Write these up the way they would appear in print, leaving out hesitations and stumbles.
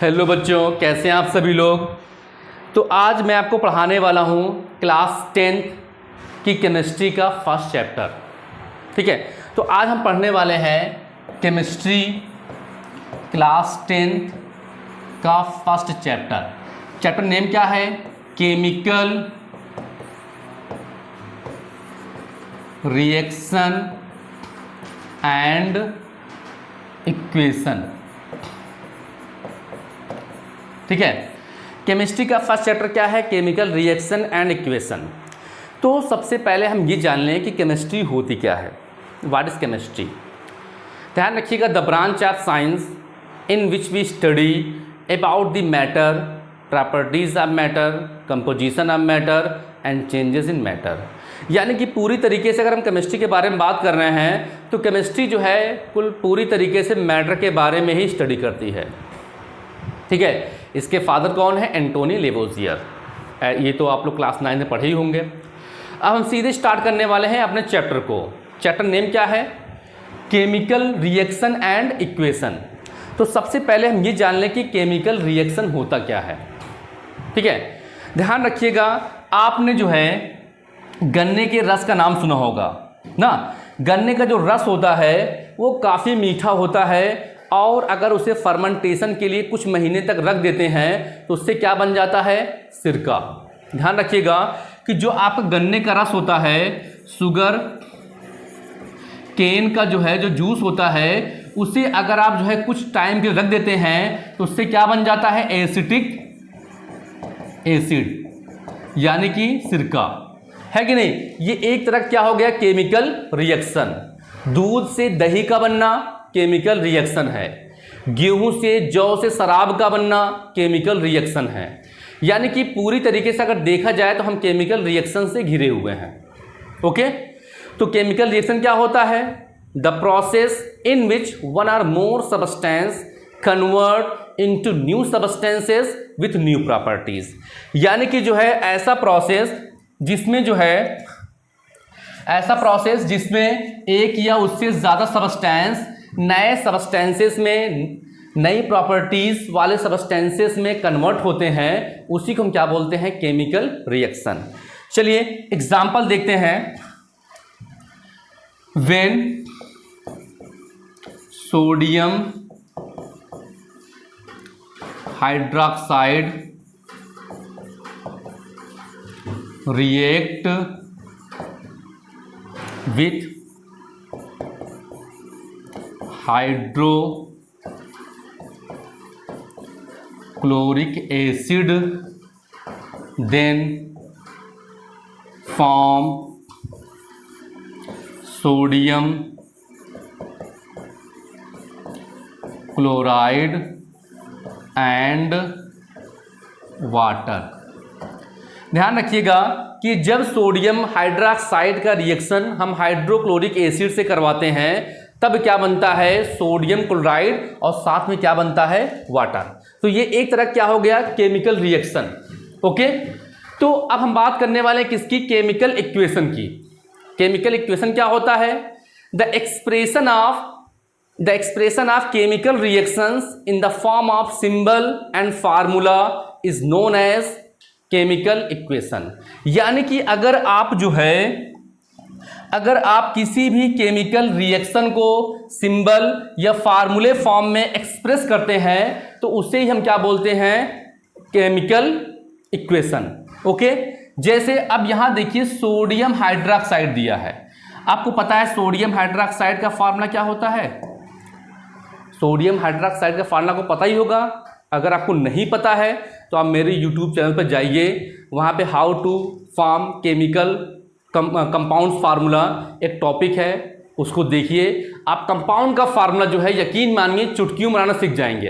Hello बच्चों, कैसे हैं आप सभी लोग। तो आज मैं आपको पढ़ाने वाला हूँ क्लास 10th की केमिस्ट्री का फर्स्ट चैप्टर। ठीक है, तो आज हम पढ़ने वाले हैं केमिस्ट्री क्लास 10th का फर्स्ट चैप्टर। चैप्टर नेम क्या है? Chemical reaction and equation. ठीक है, केमिस्ट्री का फर्स्ट चैप्टर क्या है? Chemical reaction and equation. तो सबसे पहले हम ये जान लें कि केमिस्ट्री होती क्या है। What is chemistry? ध्यान रखिएगा, the branch of science in which we study about the matter, properties of matter, composition of matter and changes in matter. यानी कि पूरी तरीके से अगर हम केमिस्ट्री के बारे में बात कर रहे हैं तो केमिस्ट्री जो है कुल पूरी तरीके से मैटर के बारे में ही स्टडी करती है। ठीक है, इसके फादर कौन है? एंटोनी लेवोजियर। ये तो आप लोग क्लास 9 में पढ़े ही होंगे। अब हम सीधे स्टार्ट करने वाले हैं अपने चैप्टर को। चैप्टर नेम क्या है? Chemical reaction and equation. तो सबसे पहले हम ये जान लें कि केमिकल रिएक्शन होता क्या है। ठीक है, ध्यान रखिएगा, आपने जो है गन्ने के रस का नाम सुना होगा ना। गन्ने का जो रस होता है वो काफ़ी मीठा होता है और अगर उसे फर्मेंटेशन के लिए कुछ महीने तक रख देते हैं तो उससे क्या बन जाता है? सिरका। ध्यान रखिएगा कि जो आपका गन्ने का रस होता है, शुगर केन का जो है जो जूस होता है, उसे अगर आप जो है कुछ टाइम के लिए रख देते हैं तो उससे क्या बन जाता है? एसिटिक एसिड, यानी कि सिरका, है कि नहीं। ये एक तरह क्या हो गया? Chemical reaction. दूध से दही का बनना केमिकल रिएक्शन है, गेहूं से जौ से शराब का बनना केमिकल रिएक्शन है। यानी कि पूरी तरीके से अगर देखा जाए तो हम केमिकल रिएक्शन से घिरे हुए हैं। ओके, तो केमिकल रिएक्शन क्या होता है? The process in which one or more substance convert into new substances with new properties. यानी कि जो है ऐसा प्रोसेस जिसमें एक या उससे ज़्यादा सब्सटेंस नए सब्सटेंसेस में, नई प्रॉपर्टीज वाले सब्सटेंसेस में कन्वर्ट होते हैं, उसी को हम क्या बोलते हैं? Chemical reaction. चलिए एग्जांपल देखते हैं। When sodium hydroxide react with hydrochloric acid then form sodium chloride and water। ध्यान रखिएगा कि जब सोडियम हाइड्रोक्साइड का रिएक्शन हम हाइड्रोक्लोरिक एसिड से करवाते हैं तब क्या बनता है? सोडियम क्लोराइड, और साथ में क्या बनता है? वाटर। तो ये एक तरह क्या हो गया? Chemical reaction. ओके, तो अब हम बात करने वाले हैं किसकी? केमिकल इक्वेशन की। केमिकल इक्वेशन क्या होता है? The expression of chemical reactions in the form of symbol and formula is known as chemical equation. यानी कि अगर आप किसी भी केमिकल रिएक्शन को सिंबल या फार्मूले फॉर्म में एक्सप्रेस करते हैं तो उसे ही हम क्या बोलते हैं? Chemical equation. ओके, जैसे अब यहां देखिए सोडियम हाइड्रोक्साइड दिया है। आपको पता है सोडियम हाइड्रोक्साइड का फार्मूला क्या होता है? सोडियम हाइड्रोक्साइड का फार्मूला को पता ही होगा। अगर आपको नहीं पता है तो आप मेरे YouTube चैनल पर जाइए, वहाँ पे how to form chemical compound formula एक टॉपिक है, उसको देखिए। आप कंपाउंड का फार्मूला जो है यकीन मानिए चुटकियों बनाना सीख जाएंगे।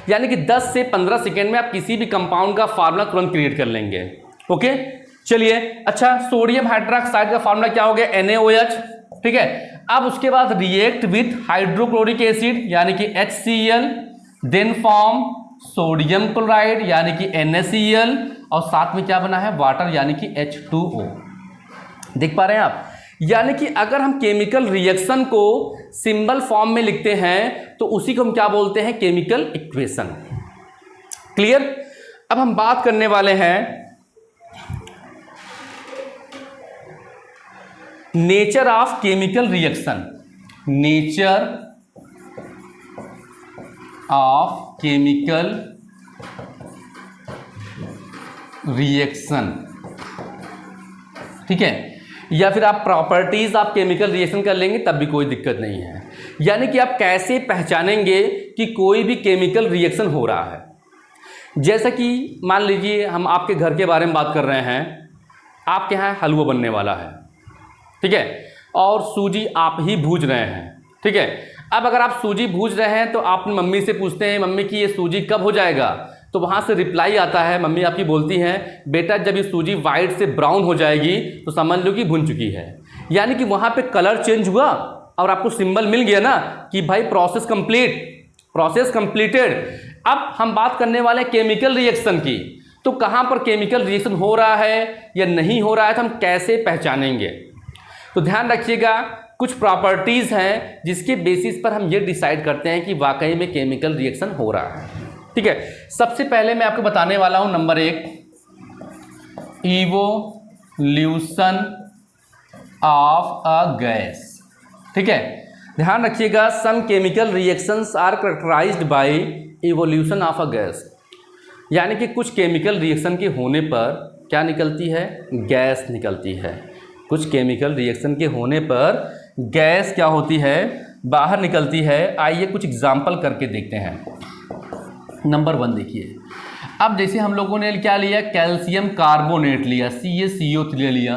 यानी कि 10 से 15 सेकेंड में आप किसी भी कंपाउंड का फार्मूला तुरंत क्रिएट कर लेंगे। ओके, चलिए अच्छा, सोडियम हाइड्रोक्साइड का फार्मूला क्या हो गया? NaOH। ठीक है, अब उसके बाद रिएक्ट विथ हाइड्रोक्लोरिक एसिड यानी कि HCl, then form sodium chloride यानी कि NaCl, और साथ में क्या बना है? वाटर यानी कि H2O। देख पा रहे हैं आप? यानी कि अगर हम केमिकल रिएक्शन को सिंबल फॉर्म में लिखते हैं तो उसी को हम क्या बोलते हैं, केमिकल इक्वेशन। क्लियर। अब हम बात करने वाले हैं nature of chemical reaction. Nature of chemical reaction, ठीक है, या फिर आप प्रॉपर्टीज ऑफ केमिकल रिएक्शन कर लेंगे तब भी कोई दिक्कत नहीं है। यानी कि आप कैसे पहचानेंगे कि कोई भी केमिकल रिएक्शन हो रहा है। जैसा कि मान लीजिए हम आपके घर के बारे में बात कर रहे हैं, आपके यहाँ हलवा बनने वाला है, ठीक है, और सूजी आप ही भूज रहे हैं, ठीक है। अब अगर आप सूजी भूज रहे हैं तो आप मम्मी से पूछते हैं, मम्मी कि ये सूजी कब हो जाएगा, तो वहाँ से रिप्लाई आता है, मम्मी आपकी बोलती हैं, बेटा जब ये सूजी वाइट से ब्राउन हो जाएगी तो समझ लो कि भुन चुकी है। यानी कि वहाँ पे कलर चेंज हुआ और आपको सिंबल मिल गया ना कि भाई प्रोसेस कंप्लीट, प्रोसेस कंप्लीटेड। अब हम बात करने वाले हैं केमिकल रिएक्शन की, तो कहाँ पर केमिकल रिएक्शन हो रहा है या नहीं हो रहा है, तो हम कैसे पहचानेंगे। तो ध्यान रखिएगा, कुछ प्रॉपर्टीज़ हैं जिसके बेसिस पर हम ये डिसाइड करते हैं कि वाकई में केमिकल रिएक्शन हो रहा है, ठीक है। सबसे पहले मैं आपको बताने वाला हूं number 1, evolution of a gas, ठीक है। ध्यान रखिएगा, some chemical reactions are characterized by evolution of a gas. यानी कि कुछ केमिकल रिएक्शन के होने पर क्या निकलती है, गैस निकलती है। कुछ केमिकल रिएक्शन के होने पर गैस क्या होती है, बाहर निकलती है। आइए कुछ एग्जाम्पल करके देखते हैं। नंबर 1 देखिए, अब जैसे हम लोगों ने क्या लिया, कैल्शियम कार्बोनेट लिया, CaCO3 लिया।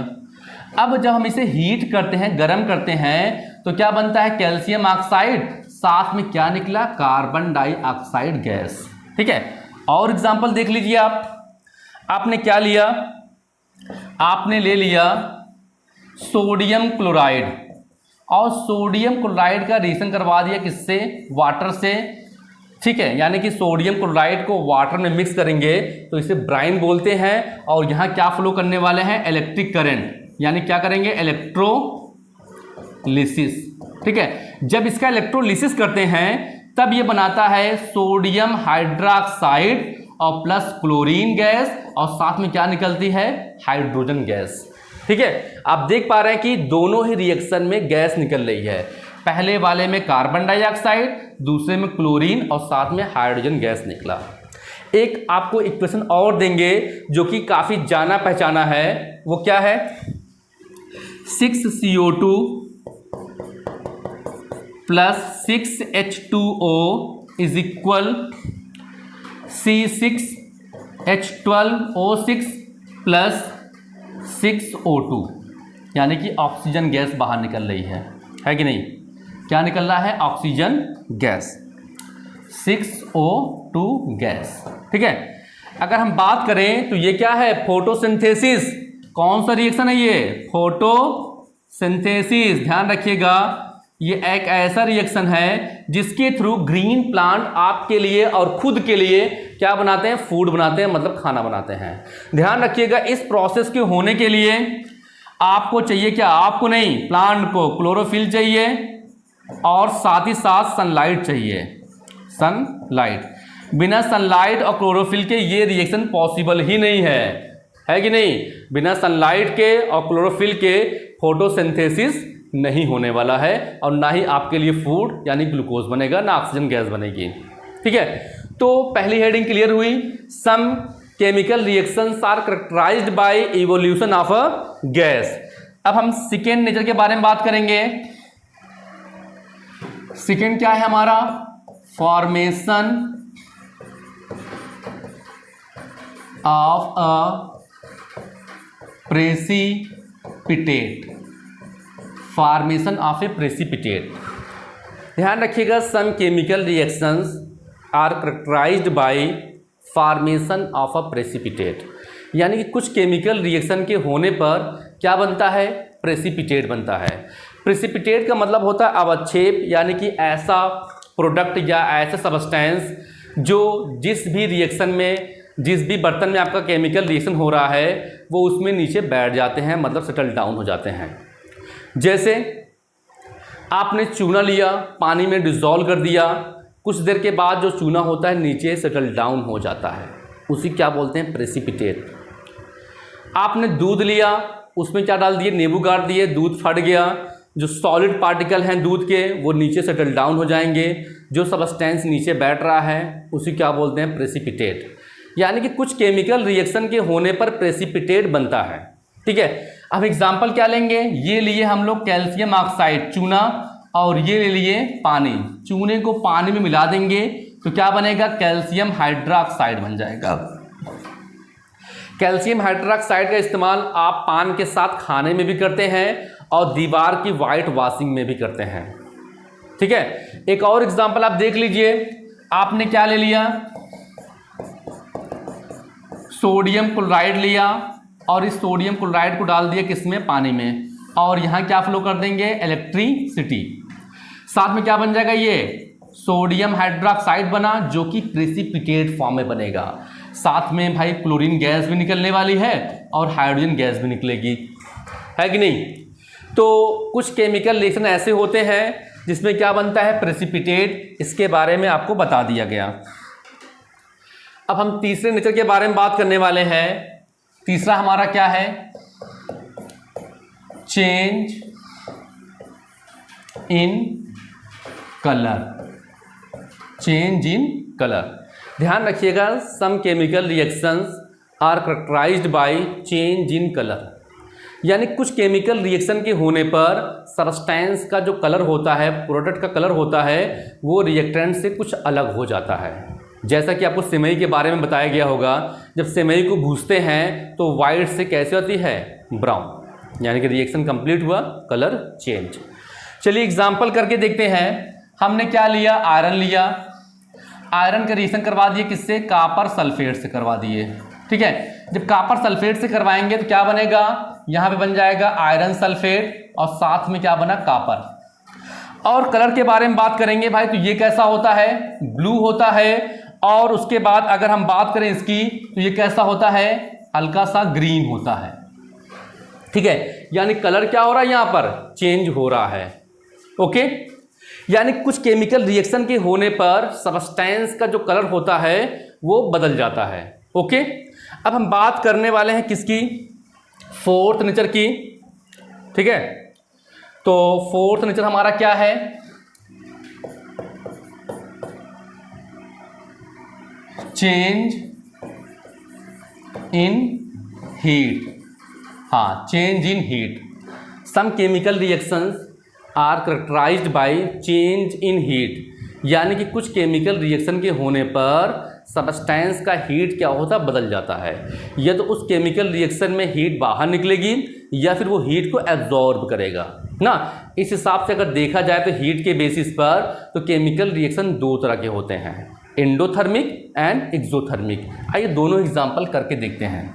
अब जब हम इसे हीट करते हैं, गर्म करते हैं, तो क्या बनता है, कैल्शियम ऑक्साइड, साथ में क्या निकला, कार्बन डाइऑक्साइड गैस, ठीक है। और एग्जाम्पल देख लीजिए आपने क्या लिया, आपने ले लिया सोडियम क्लोराइड, और सोडियम क्लोराइड का रिएक्शन करवा दिया किससे, वाटर से, ठीक है। यानी कि सोडियम क्लोराइड को वाटर में मिक्स करेंगे तो इसे ब्राइन बोलते हैं, और यहाँ क्या फ्लो करने वाले हैं, इलेक्ट्रिक करंट, यानी क्या करेंगे, इलेक्ट्रोलिसिस, ठीक है। जब इसका इलेक्ट्रोलिसिस करते हैं तब ये बनाता है सोडियम हाइड्रोक्साइड और प्लस क्लोरीन गैस, और साथ में क्या निकलती है, हाइड्रोजन गैस, ठीक है। आप देख पा रहे हैं कि दोनों ही रिएक्शन में गैस निकल रही है। पहले वाले में कार्बन डाइऑक्साइड, दूसरे में क्लोरीन, और साथ में हाइड्रोजन गैस निकला। एक आपको इक्वेशन और देंगे जो कि काफ़ी जाना पहचाना है, वो क्या है, 6CO2 plus 6H2O is equal C6H12O6 plus 6O2, यानी कि ऑक्सीजन गैस बाहर निकल रही है कि नहीं, क्या निकल रहा है, ऑक्सीजन गैस, 6O2 गैस, ठीक है। अगर हम बात करें तो ये क्या है, फोटोसिंथेसिस। कौन सा रिएक्शन है ये, फोटोसिंथेसिस। ध्यान रखिएगा, ये एक ऐसा रिएक्शन है जिसके थ्रू ग्रीन प्लांट आपके लिए और खुद के लिए क्या बनाते हैं, फूड बनाते हैं, मतलब खाना बनाते हैं। ध्यान रखिएगा, इस प्रोसेस के होने के लिए आपको चाहिए क्या, आपको नहीं, प्लांट को क्लोरोफिल चाहिए और साथ ही साथ सनलाइट चाहिए, सनलाइट। बिना सनलाइट और क्लोरोफिल के ये रिएक्शन पॉसिबल ही नहीं है कि नहीं। बिना सनलाइट के और क्लोरोफिल के फोटोसिंथेसिस नहीं होने वाला है, और ना ही आपके लिए फूड यानी ग्लूकोज बनेगा, ना ऑक्सीजन गैस बनेगी, ठीक है। तो पहली हेडिंग क्लियर हुई, some chemical reactions are characterized by evolution of a gas. अब हम सेकेंड नेचर के बारे में बात करेंगे। सेकेंड क्या है हमारा, formation of a precipitate, formation of a precipitate. ध्यान रखिएगा, some chemical reactions are characterized by formation of a precipitate, यानी कि कुछ केमिकल रिएक्शन के होने पर क्या बनता है, प्रेसिपिटेट बनता है। प्रेसिपिटेट का मतलब होता है अवक्षेप, यानी कि ऐसा प्रोडक्ट या ऐसा सब्सटेंस जो जिस भी रिएक्शन में, जिस भी बर्तन में आपका केमिकल रिएक्शन हो रहा है वो उसमें नीचे बैठ जाते हैं, मतलब सेटल डाउन हो जाते हैं। जैसे आपने चूना लिया, पानी में डिसॉल्व कर दिया, कुछ देर के बाद जो चूना होता है नीचे सेटल डाउन हो जाता है, उसी क्या बोलते हैं, प्रेसिपिटेट। आपने दूध लिया, उसमें क्या डाल दिए, नींबू गाड़ दिए, दूध फट गया, जो सॉलिड पार्टिकल हैं दूध के वो नीचे सेटल डाउन हो जाएंगे, जो सब्सटेंस नीचे बैठ रहा है उसी क्या बोलते हैं, प्रेसिपिटेट। यानी कि कुछ केमिकल रिएक्शन के होने पर प्रेसिपिटेट बनता है। ठीक है, अब एग्जांपल क्या लेंगे, ये लिए हम लोग कैल्शियम ऑक्साइड चूना, और ये ले लिए पानी, चूने को पानी में मिला देंगे तो क्या बनेगा, कैल्शियम हाइड्रोक्साइड बन जाएगा। कैल्शियम हाइड्रोक्साइड का इस्तेमाल आप पान के साथ खाने में भी करते हैं और दीवार की वाइट वॉशिंग में भी करते हैं। ठीक है, एक और एग्जांपल आप देख लीजिए, आपने क्या ले लिया, सोडियम क्लोराइड लिया और इस सोडियम क्लोराइड को डाल दिया किसमें, पानी में, और यहां क्या फ्लो कर देंगे, इलेक्ट्रिसिटी। साथ में क्या बन जाएगा, ये सोडियम हाइड्रोक्साइड बना जो कि प्रेसिपिटेट फॉर्म में बनेगा। साथ में भाई क्लोरीन गैस भी निकलने वाली है और हाइड्रोजन गैस भी निकलेगी, है कि नहीं। तो कुछ केमिकल रिएक्शन ऐसे होते हैं जिसमें क्या बनता है, प्रेसिपिटेट। इसके बारे में आपको बता दिया गया। अब हम तीसरे नेचर के बारे में बात करने वाले हैं। तीसरा हमारा क्या है, change in colour. Change in colour, ध्यान रखिएगा, some chemical reactions are characterized by change in colour. यानी कुछ केमिकल रिएक्शन के होने पर सब्सटेंस का जो कलर होता है, प्रोडक्ट का कलर होता है, वो रिएक्टेंट से कुछ अलग हो जाता है। जैसा कि आपको सेवई के बारे में बताया गया होगा, जब सेवई को भूनते हैं तो वाइट से कैसे होती है, ब्राउन, यानी कि रिएक्शन कंप्लीट हुआ, कलर चेंज। चलिए एग्जांपल करके देखते हैं। हमने क्या लिया, आयरन लिया, आयरन का रिएक्शन करवा दिए किससे, कॉपर सल्फेट से करवा दिए। ठीक है, जब कॉपर सल्फेट से करवाएंगे तो क्या बनेगा, यहां पे बन जाएगा आयरन सल्फेट और साथ में क्या बना, कॉपर। और कलर के बारे में बात करेंगे भाई, तो ये कैसा होता है, ब्लू होता है। और उसके बाद अगर हम बात करें इसकी, तो ये कैसा होता है, हल्का सा ग्रीन होता है। ठीक है, यानी कलर क्या हो रहा है, यहां पर चेंज हो रहा है। ओके, यानी कुछ केमिकल रिएक्शन के होने पर सब्सटेंस का जो कलर होता है वो बदल जाता है। ओके, अब हम बात करने वाले हैं किसकी, फोर्थ नेचर की। ठीक है, तो फोर्थ नेचर हमारा क्या है, चेंज इन हीट। हाँ, change in heat. Some chemical reactions are characterized by change in heat. यानी कि कुछ केमिकल रिएक्शन के होने पर सब्सटेंस का हीट क्या होता है, बदल जाता है। या तो उस केमिकल रिएक्शन में हीट बाहर निकलेगी या फिर वो हीट को एब्जॉर्ब करेगा ना। इस हिसाब से अगर देखा जाए तो हीट के बेसिस पर तो केमिकल रिएक्शन दो तरह के होते हैं, एंडोथर्मिक एंड एक्सोथर्मिक। आइए दोनों एग्जाम्पल करके देखते हैं।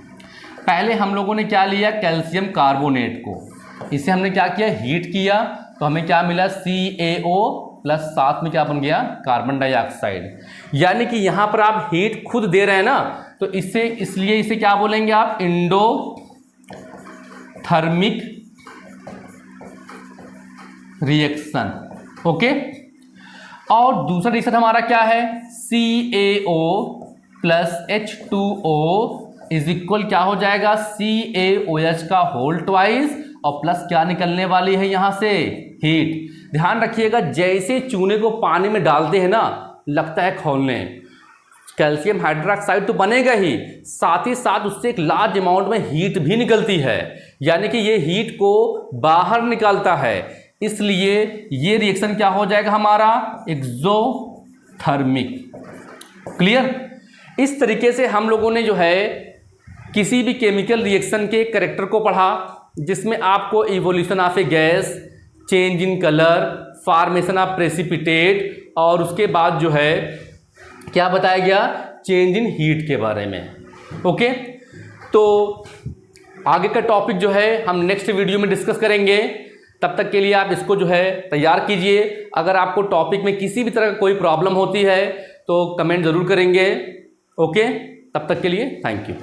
पहले हम लोगों ने क्या लिया, कैल्शियम कार्बोनेट को, इसे हमने क्या किया, हीट किया, तो हमें क्या मिला, CaO प्लस साथ में क्या बन गया, कार्बन डाइऑक्साइड। यानी कि यहां पर आप हीट खुद दे रहे हैं ना, तो इससे इसलिए इसे क्या बोलेंगे आप, एंडोथर्मिक रिएक्शन। ओके, और दूसरा रिएक्शन हमारा क्या है, CaO plus H2O is equal क्या हो जाएगा, CaOH का होल ट्वाइस और प्लस क्या निकलने वाली है यहां से, हीट। ध्यान रखिएगा, जैसे चूने को पानी में डालते हैं ना, लगता है खौलने, कैल्शियम हाइड्रोक्साइड तो बनेगा ही, साथ उससे एक लार्ज अमाउंट में हीट भी निकलती है। यानी कि ये हीट को बाहर निकालता है, इसलिए ये रिएक्शन क्या हो जाएगा हमारा, एक्सोथर्मिक। क्लियर। इस तरीके से हम लोगों ने जो है किसी भी केमिकल रिएक्शन के कैरेक्टर को पढ़ा, जिसमें आपको evolution of A gas, change in colour, formation of precipitate और उसके बाद जो है क्या बताया गया, चेंज इन हीट के बारे में। ओके, तो आगे का टॉपिक जो है हम नेक्स्ट वीडियो में डिस्कस करेंगे। तब तक के लिए आप इसको जो है तैयार कीजिए। अगर आपको टॉपिक में किसी भी तरह का कोई प्रॉब्लम होती है तो कमेंट ज़रूर करेंगे। ओके, तब तक के लिए थैंक यू।